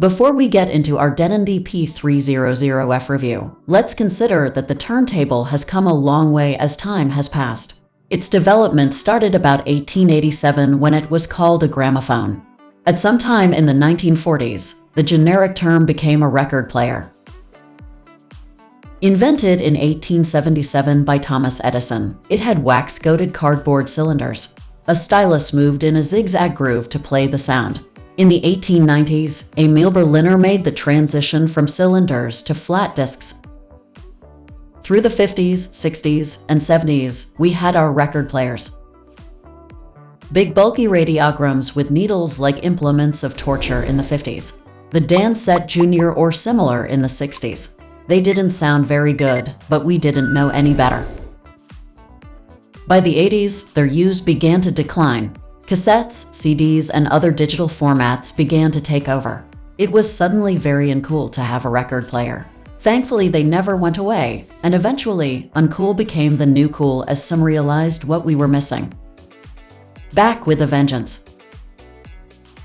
Before we get into our Denon DP-300F review, let's consider that the turntable has come a long way as time has passed. Its development started about 1887 when it was called a gramophone. At some time in the 1940s, the generic term became a record player. Invented in 1877 by Thomas Edison, it had wax-coated cardboard cylinders. A stylus moved in a zigzag groove to play the sound. In the 1890s, Emil Berliner made the transition from cylinders to flat discs. Through the 50s, 60s, and 70s, we had our record players. Big bulky radiograms with needles like implements of torture in the 50s. The Dansette Jr. or similar in the 60s. They didn't sound very good, but we didn't know any better. By the 80s, their use began to decline. Cassettes, CDs, and other digital formats began to take over. It was suddenly very uncool to have a record player. Thankfully, they never went away, and eventually, uncool became the new cool as some realized what we were missing. Back with a vengeance.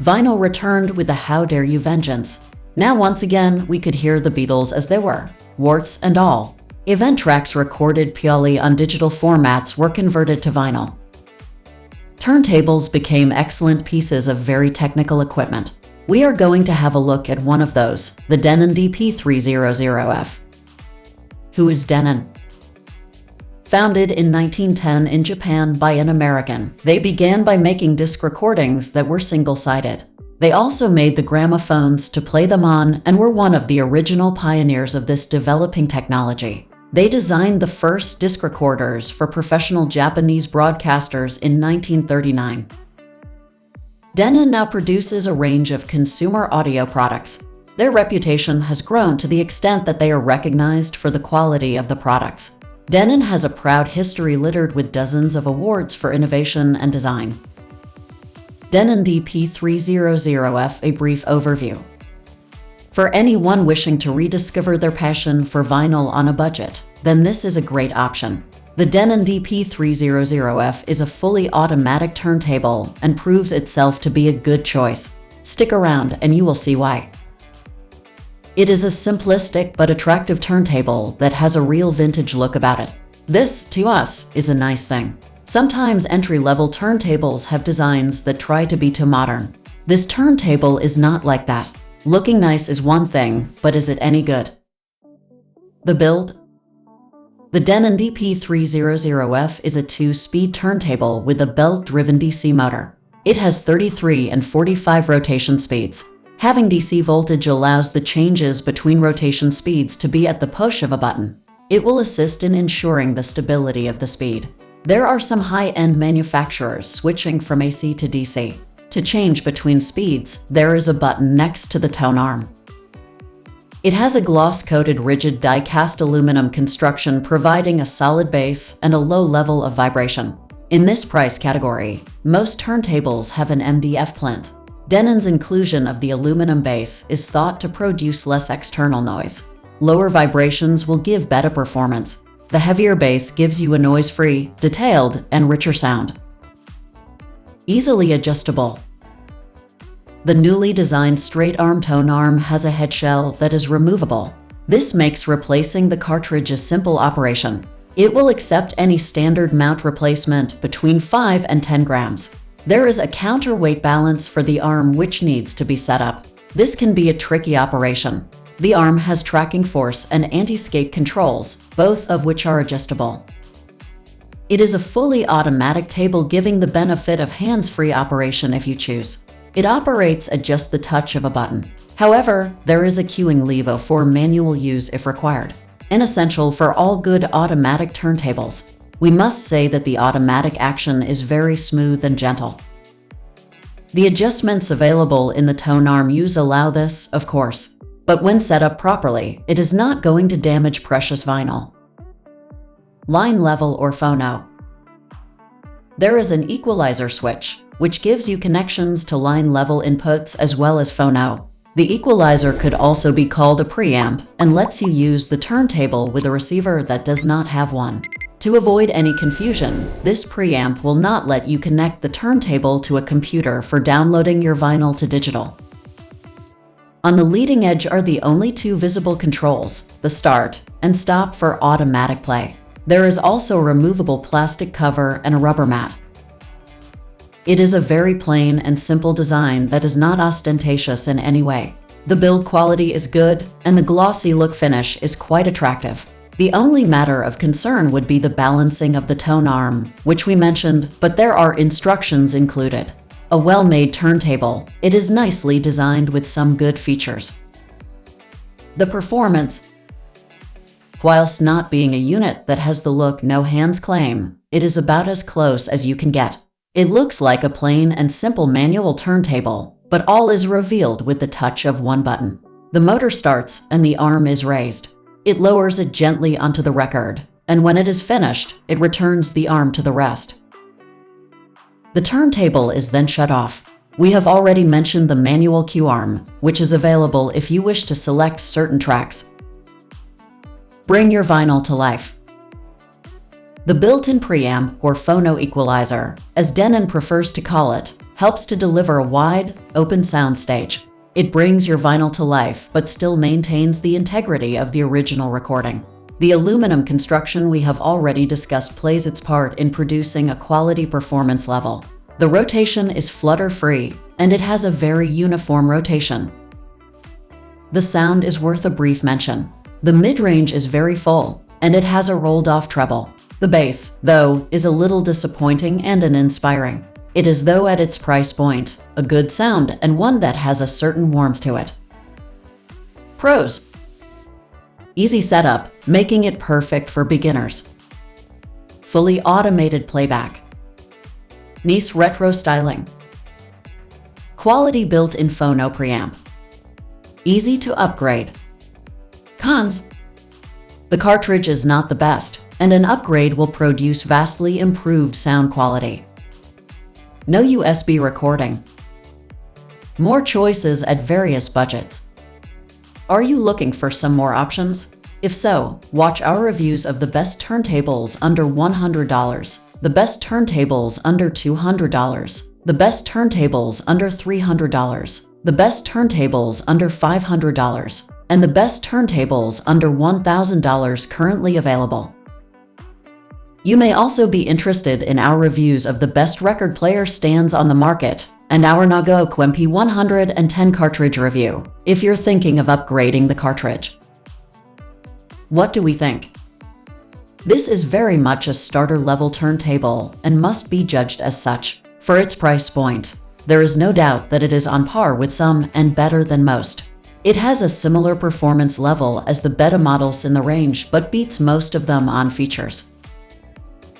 Vinyl returned with the How Dare You vengeance. Now once again, we could hear the Beatles as they were, warts and all. Event tracks recorded purely on digital formats were converted to vinyl. Turntables became excellent pieces of very technical equipment. We are going to have a look at one of those, the Denon DP-300F. Who is Denon? Founded in 1910 in Japan by an American, they began by making disc recordings that were single-sided. They also made the gramophones to play them on and were one of the original pioneers of this developing technology. They designed the first disc recorders for professional Japanese broadcasters in 1939. Denon now produces a range of consumer audio products. Their reputation has grown to the extent that they are recognized for the quality of the products. Denon has a proud history littered with dozens of awards for innovation and design. Denon DP-300F, a brief overview. For anyone wishing to rediscover their passion for vinyl on a budget, then this is a great option. The Denon DP-300F is a fully automatic turntable and proves itself to be a good choice. Stick around and you will see why. It is a simplistic but attractive turntable that has a real vintage look about it. This, to us, is a nice thing. Sometimes entry-level turntables have designs that try to be too modern. This turntable is not like that. Looking nice is one thing, but is it any good? The build? The Denon DP-300F is a 2-speed turntable with a belt-driven DC motor. It has 33 and 45 rotation speeds. Having DC voltage allows the changes between rotation speeds to be at the push of a button. It will assist in ensuring the stability of the speed. There are some high-end manufacturers switching from AC to DC. To change between speeds, there is a button next to the tone arm. It has a gloss-coated rigid die-cast aluminum construction providing a solid base and a low level of vibration. In this price category, most turntables have an MDF plinth. Denon's inclusion of the aluminum base is thought to produce less external noise. Lower vibrations will give better performance. The heavier base gives you a noise-free, detailed, and richer sound. Easily adjustable. The newly designed straight-arm tone arm has a head shell that is removable. This makes replacing the cartridge a simple operation. It will accept any standard mount replacement between 5 and 10 grams. There is a counterweight balance for the arm which needs to be set up. This can be a tricky operation. The arm has tracking force and anti-skate controls, both of which are adjustable. It is a fully automatic table giving the benefit of hands-free operation if you choose. It operates at just the touch of a button. However, there is a cueing lever for manual use if required. An essential for all good automatic turntables. We must say that the automatic action is very smooth and gentle. The adjustments available in the tone arm use allow this, of course. But when set up properly, it is not going to damage precious vinyl. Line level or phono. There is an equalizer switch, which gives you connections to line level inputs as well as phono. The equalizer could also be called a preamp and lets you use the turntable with a receiver that does not have one. To avoid any confusion, this preamp will not let you connect the turntable to a computer for downloading your vinyl to digital. On the leading edge are the only two visible controls, the start and stop for automatic play. There is also a removable plastic cover and a rubber mat. It is a very plain and simple design that is not ostentatious in any way. The build quality is good, and the glossy look finish is quite attractive. The only matter of concern would be the balancing of the tone arm, which we mentioned, but there are instructions included. A well-made turntable, it is nicely designed with some good features. The performance. Whilst not being a unit that has the look no hands claim, it is about as close as you can get. It looks like a plain and simple manual turntable, but all is revealed with the touch of one button. The motor starts and the arm is raised. It lowers it gently onto the record, and when it is finished, it returns the arm to the rest. The turntable is then shut off. We have already mentioned the manual cue arm, which is available if you wish to select certain tracks. Bring your vinyl to life. The built-in preamp, or phono equalizer, as Denon prefers to call it, helps to deliver a wide, open soundstage. It brings your vinyl to life, but still maintains the integrity of the original recording. The aluminum construction we have already discussed plays its part in producing a quality performance level. The rotation is flutter-free, and it has a very uniform rotation. The sound is worth a brief mention. The mid-range is very full, and it has a rolled-off treble. The bass, though, is a little disappointing and uninspiring. It is, though, at its price point, a good sound and one that has a certain warmth to it. Pros. Easy setup, making it perfect for beginners. Fully automated playback. Nice retro styling. Quality built-in phono preamp. Easy to upgrade. Cons. The cartridge is not the best, and an upgrade will produce vastly improved sound quality. No USB recording. More choices at various budgets. Are you looking for some more options? If so, watch our reviews of the best turntables under $100, the best turntables under $200, the best turntables under $300, the best turntables under $500, and the best turntables under $1,000 currently available. You may also be interested in our reviews of the best record player stands on the market and our Nago Quempi 110 cartridge review, if you're thinking of upgrading the cartridge. What do we think? This is very much a starter-level turntable and must be judged as such. For its price point, there is no doubt that it is on par with some and better than most. It has a similar performance level as the beta models in the range, but beats most of them on features.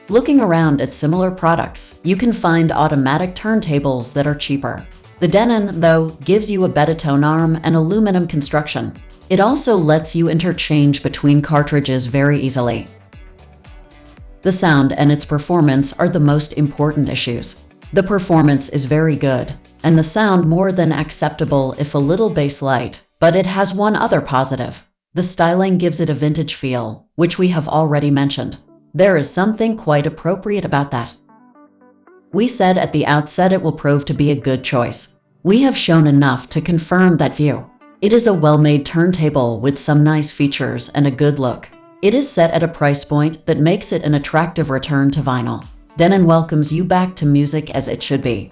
Looking around at similar products, you can find automatic turntables that are cheaper. The Denon, though, gives you a beta tone arm and aluminum construction. It also lets you interchange between cartridges very easily. The sound and its performance are the most important issues. The performance is very good, and the sound more than acceptable if a little bass light, but it has one other positive. The styling gives it a vintage feel, which we have already mentioned. There is something quite appropriate about that. We said at the outset it will prove to be a good choice. We have shown enough to confirm that view. It is a well-made turntable with some nice features and a good look. It is set at a price point that makes it an attractive return to vinyl. Denon welcomes you back to music as it should be.